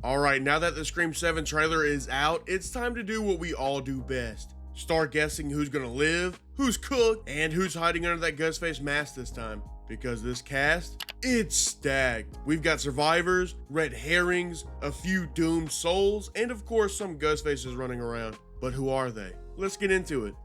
Alright, now that the Scream 7 trailer is out, it's time to do what we all do best. Start guessing who's gonna live, who's cooked, and who's hiding under that Ghostface mask this time. Because this cast, it's stacked. We've got survivors, red herrings, a few doomed souls, and of course some Ghostfaces running around. But who are they? Let's get into it.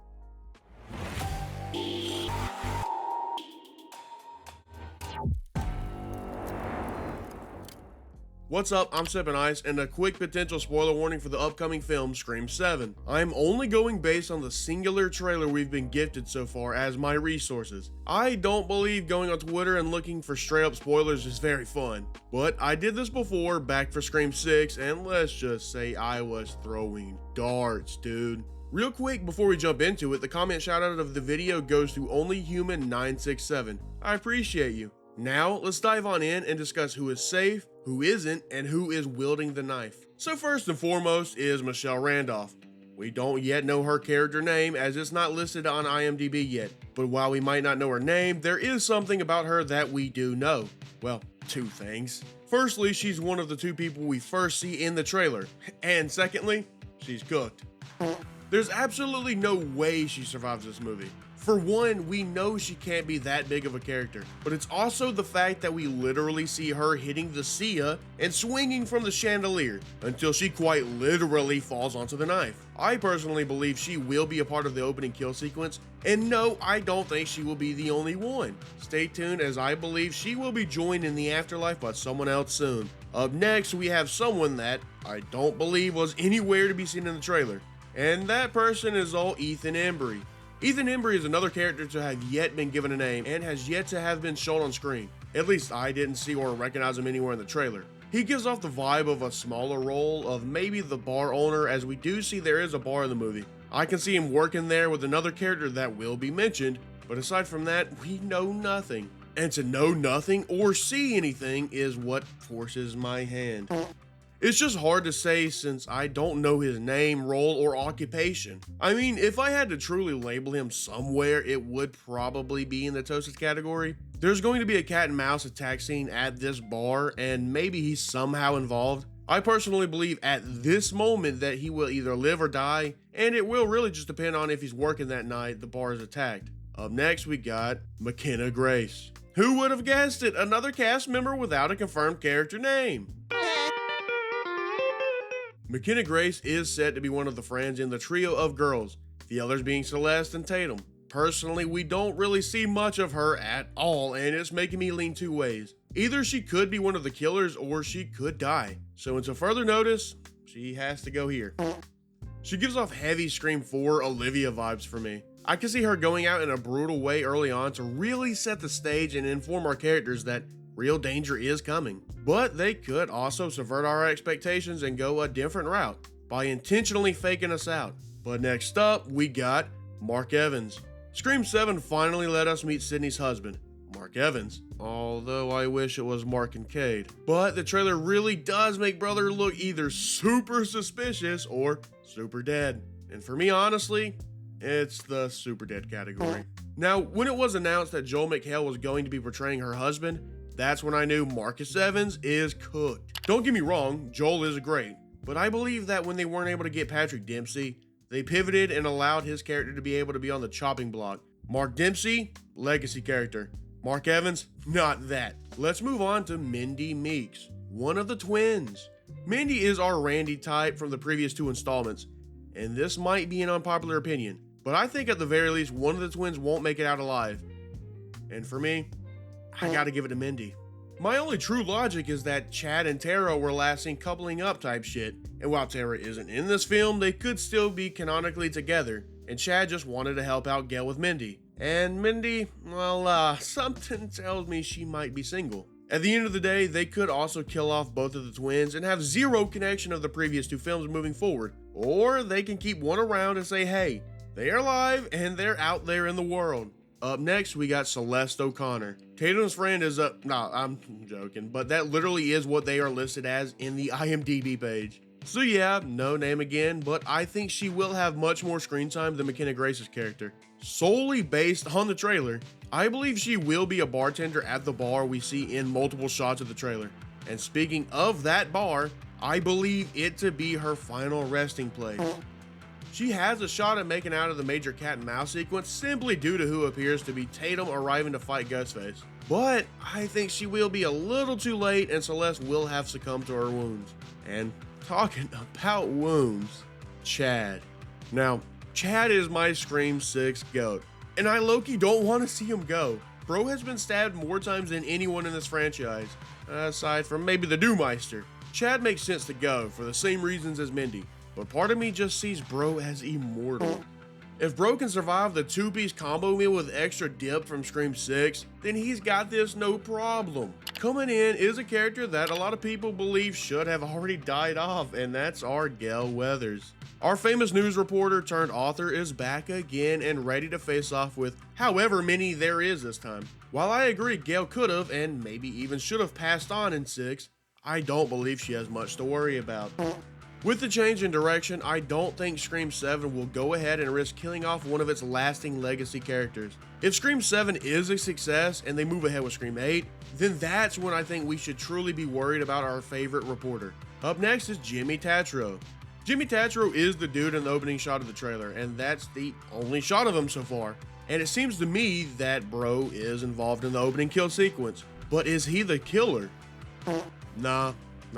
What's up, I'm Sippin and a quick potential spoiler warning for the upcoming film Scream 7. I'm only going based on the singular trailer we've been gifted so far as my resources. I don't believe going on Twitter and looking for straight up spoilers is very fun, but I did this before back for Scream 6 and let's just say I was throwing darts, dude. Real quick before we jump into it, the comment shout out of the video goes to onlyhuman967. I appreciate you. Now, let's dive on in and discuss who is safe, who isn't, and who is wielding the knife. So first and foremost is Michelle Randolph. We don't yet know her character name as it's not listed on IMDb yet, but while we might not know her name, there is something about her that we do know. Well, two things. Firstly, she's one of the two people we first see in the trailer, and secondly, she's cooked. There's absolutely no way she survives this movie. For one, we know she can't be that big of a character, but it's also the fact that we literally see her hitting the Sia and swinging from the chandelier until she quite literally falls onto the knife. I personally believe she will be a part of the opening kill sequence, and no, I don't think she will be the only one. Stay tuned as I believe she will be joined in the afterlife by someone else soon. Up next, we have someone that I don't believe was anywhere to be seen in the trailer, and that person is old Ethan Embry. Ethan Embry is another character to have yet been given a name and has yet to have been shown on screen. At least I didn't see or recognize him anywhere in the trailer. He gives off the vibe of a smaller role of maybe the bar owner, as we do see there is a bar in the movie. I can see him working there with another character that will be mentioned, but aside from that, we know nothing. And to know nothing or see anything is what forces my hand. It's just hard to say since I don't know his name, role, or occupation. I mean, if I had to truly label him somewhere, it would probably be in the toasted category. There's going to be a cat and mouse attack scene at this bar, and maybe he's somehow involved. I personally believe at this moment that he will either live or die, and it will really just depend on if he's working that night the bar is attacked. Up next, we got McKenna Grace. Who would have guessed it? Another cast member without a confirmed character name. McKenna Grace is said to be one of the friends in the trio of girls, the others being Celeste and Tatum. Personally, we don't really see much of her at all, and it's making me lean two ways. Either she could be one of the killers or she could die. So until further notice, she has to go here. She gives off heavy Scream 4 Olivia vibes for me. I can see her going out in a brutal way early on to really set the stage and inform our characters that real danger is coming. But they could also subvert our expectations and go a different route by intentionally faking us out. But next up, we got Mark Evans. Scream 7 finally let us meet Sydney's husband, Mark Evans, although I wish it was Mark and Cade. But the trailer really does make brother look either super suspicious or super dead. And for me, honestly, it's the super dead category. Now, when it was announced that Joel McHale was going to be portraying her husband, that's when I knew Marcus Evans is cooked. Don't get me wrong, Joel is great, but I believe that when they weren't able to get Patrick Dempsey, they pivoted and allowed his character to be able to be on the chopping block. Mark Dempsey, legacy character. Mark Evans, not that. Let's move on to Mindy Meeks, one of the twins. Mindy is our Randy type from the previous two installments, and this might be an unpopular opinion, but I think at the very least one of the twins won't make it out alive. And for me, I gotta give it to Mindy. My only true logic is that Chad and Tara were last seen coupling up type shit, and while Tara isn't in this film, they could still be canonically together, and Chad just wanted to help out Gail with Mindy. And Mindy, well, something tells me she might be single. At the end of the day, they could also kill off both of the twins and have zero connection of the previous two films moving forward, or they can keep one around and say, hey, they are alive and they're out there in the world. Up next, we got Celeste O'Connor. Tatum's friend is nah, I'm joking, but that literally is what they are listed as in the IMDb page. So yeah, no name again, but I think she will have much more screen time than McKenna Grace's character. Solely based on the trailer, I believe she will be a bartender at the bar we see in multiple shots of the trailer. And speaking of that bar, I believe it to be her final resting place. She has a shot at making out of the major cat and mouse sequence simply due to who appears to be Tatum arriving to fight Ghostface. But I think she will be a little too late and Celeste will have succumbed to her wounds. And talking about wounds, Chad. Now, Chad is my Scream 6 GOAT, and I low-key don't want to see him go. Bro has been stabbed more times than anyone in this franchise, aside from maybe the Doomeister. Chad makes sense to go for the same reasons as Mindy, but part of me just sees Bro as immortal. If Bro can survive the 2-piece combo meal with extra dip from Scream 6, then he's got this no problem. Coming in is a character that a lot of people believe should have already died off, and that's our Gale Weathers. Our famous news reporter turned author is back again and ready to face off with however many there is this time. While I agree Gale could have and maybe even should have passed on in 6, I don't believe she has much to worry about. With the change in direction, I don't think Scream 7 will go ahead and risk killing off one of its lasting legacy characters. If Scream 7 is a success and they move ahead with Scream 8, then that's when I think we should truly be worried about our favorite reporter. Up next is Jimmy Tatro. Jimmy Tatro is the dude in the opening shot of the trailer, and that's the only shot of him so far. And it seems to me that Bro is involved in the opening kill sequence. But is he the killer? Nah,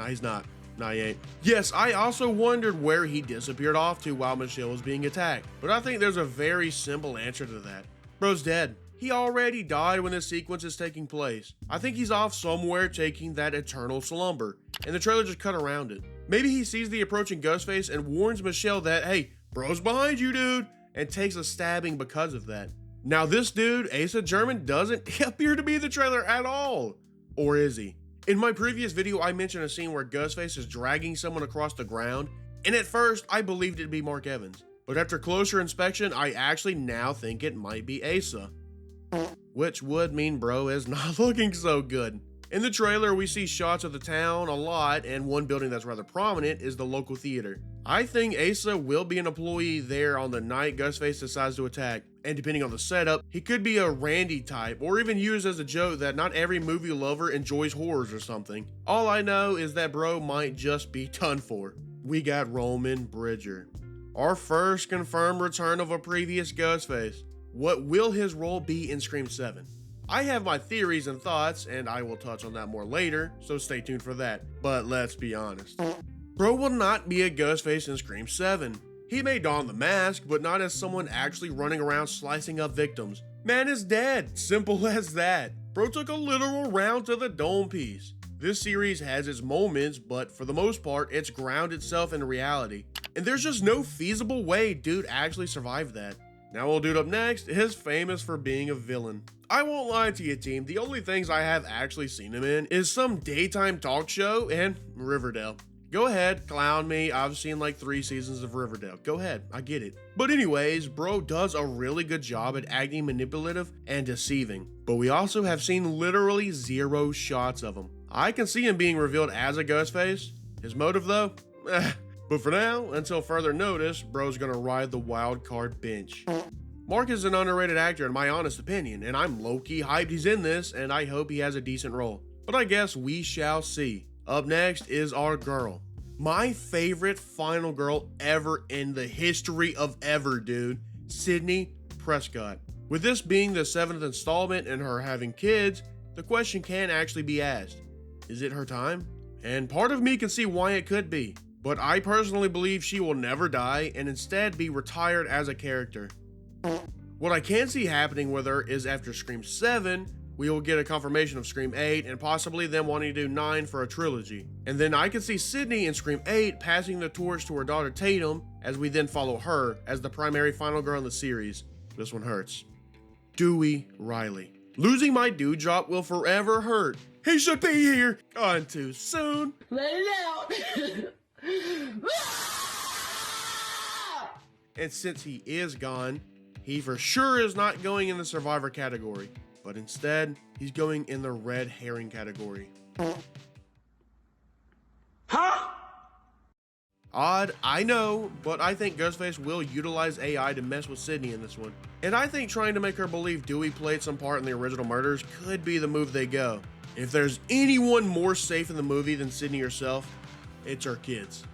he's not. Nah, he ain't. Yes, I also wondered where he disappeared off to while Michelle was being attacked, but I think there's a very simple answer to that. Bro's dead. He already died when this sequence is taking place. I think he's off somewhere taking that eternal slumber, and the trailer just cut around it. Maybe he sees the approaching Ghostface and warns Michelle that, hey, Bro's behind you, dude, and takes a stabbing because of that. Now this dude, Asa German, doesn't appear to be the trailer at all. Or is he? In my previous video, I mentioned a scene where Ghostface is dragging someone across the ground, and at first, I believed it to be Mark Evans. But after closer inspection, I actually now think it might be Asa. Which would mean Bro is not looking so good. In the trailer, we see shots of the town a lot, and one building that's rather prominent is the local theater. I think Asa will be an employee there on the night Ghostface decides to attack, and depending on the setup, he could be a Randy type, or even used as a joke that not every movie lover enjoys horrors or something. All I know is that Bro might just be done for. We got Roman Bridger, our first confirmed return of a previous Ghostface. What will his role be in Scream 7? I have my theories and thoughts, and I will touch on that more later, so stay tuned for that. But let's be honest. Bro will not be a Ghostface in Scream 7. He may don the mask, but not as someone actually running around slicing up victims. Man is dead, simple as that. Bro took a literal round to the dome piece. This series has its moments, but for the most part, it's grounded itself in reality. And there's just no feasible way dude actually survived that. Now old dude up next is famous for being a villain. I won't lie to you team, the only things I have actually seen him in is some daytime talk show and Riverdale. Go ahead, clown me, I've seen like 3 seasons of Riverdale. Go ahead, I get it. But anyways, Bro does a really good job at acting manipulative and deceiving. But we also have seen literally 0 shots of him. I can see him being revealed as a Ghostface. His motive though? But for now, until further notice, Bro's gonna ride the wild card bench. Mark is an underrated actor in my honest opinion, and I'm low-key hyped he's in this, and I hope he has a decent role. But I guess we shall see. Up next is our girl. My favorite final girl ever in the history of ever, dude. Sydney Prescott. With this being the 7th installment and her having kids, the question can actually be asked. Is it her time? And part of me can see why it could be. But I personally believe she will never die and instead be retired as a character. What I can see happening with her is after Scream 7, we will get a confirmation of Scream 8 and possibly them wanting to do 9 for a trilogy. And then I can see Sydney in Scream 8 passing the torch to her daughter Tatum as we then follow her as the primary final girl in the series. This one hurts. Dewey Riley. Losing my dewdrop will forever hurt. He should be here. Gone too soon. Let it out. And since he is gone, he for sure is not going in the survivor category, but instead he's going in the red herring category. Huh? Odd, I know, but I think Ghostface will utilize AI to mess with Sydney in this one. And I think trying to make her believe Dewey played some part in the original murders could be the move they go. If there's anyone more safe in the movie than Sydney herself, it's her kids.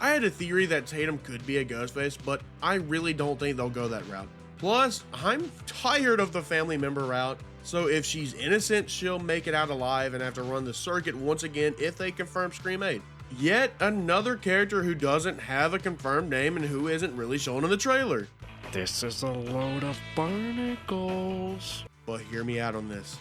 I had a theory that Tatum could be a Ghostface, but I really don't think they'll go that route. Plus, I'm tired of the family member route, so if she's innocent, she'll make it out alive and have to run the circuit once again if they confirm Scream 8. Yet another character who doesn't have a confirmed name and who isn't really shown in the trailer. This is a load of barnacles. But hear me out on this.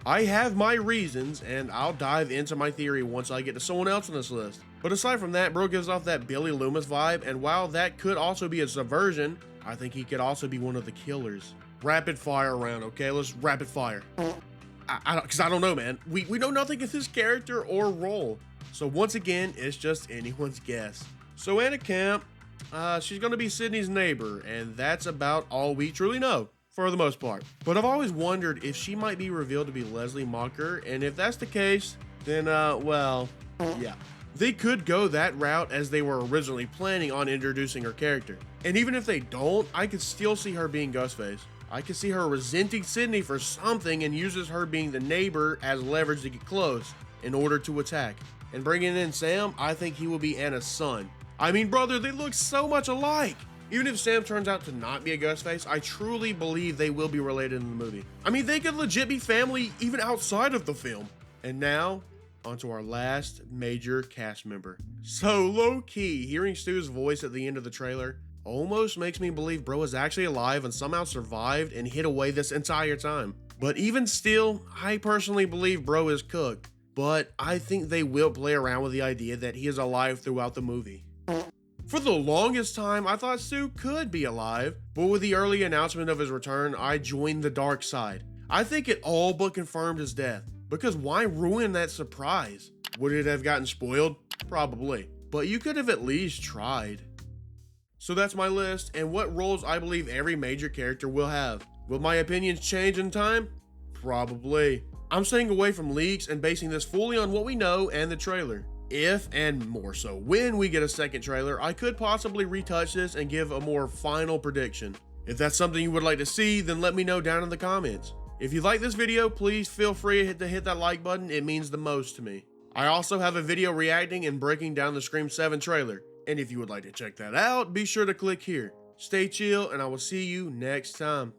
I have my reasons, and I'll dive into my theory once I get to someone else on this list. But aside from that, bro gives off that Billy Loomis vibe, and while that could also be a subversion, I think he could also be one of the killers. Rapid fire round, okay? Let's rapid fire. Because I don't know, man. We know nothing of his character or role. So once again, it's just anyone's guess. So Anna Camp, she's going to be Sydney's neighbor, and that's about all we truly know, for the most part. But I've always wondered if she might be revealed to be Leslie Mocker, and if that's the case, then, well, yeah. They could go that route as they were originally planning on introducing her character. And even if they don't, I could still see her being Ghostface. I could see her resenting Sydney for something and uses her being the neighbor as leverage to get close in order to attack. And bringing in Sam, I think he will be Anna's son. I mean, brother, they look so much alike. Even if Sam turns out to not be a Ghostface, I truly believe they will be related in the movie. I mean, they could legit be family even outside of the film. And now, onto our last major cast member. So low-key, hearing Stu's voice at the end of the trailer almost makes me believe bro is actually alive and somehow survived and hid away this entire time. But even still, I personally believe bro is cooked. But I think they will play around with the idea that he is alive throughout the movie. For the longest time, I thought Stu could be alive, but with the early announcement of his return, I joined the dark side. I think it all but confirmed his death, because why ruin that surprise? Would it have gotten spoiled? Probably, but you could have at least tried. So that's my list, and what roles I believe every major character will have. Will my opinions change in time? Probably. I'm staying away from leaks and basing this fully on what we know and the trailer. If, and more so when we get a second trailer, I could possibly retouch this and give a more final prediction. If that's something you would like to see, then let me know down in the comments. If you like this video, please feel free to hit that like button, it means the most to me. I also have a video reacting and breaking down the Scream 7 trailer, and if you would like to check that out, be sure to click here. Stay chill, and I will see you next time.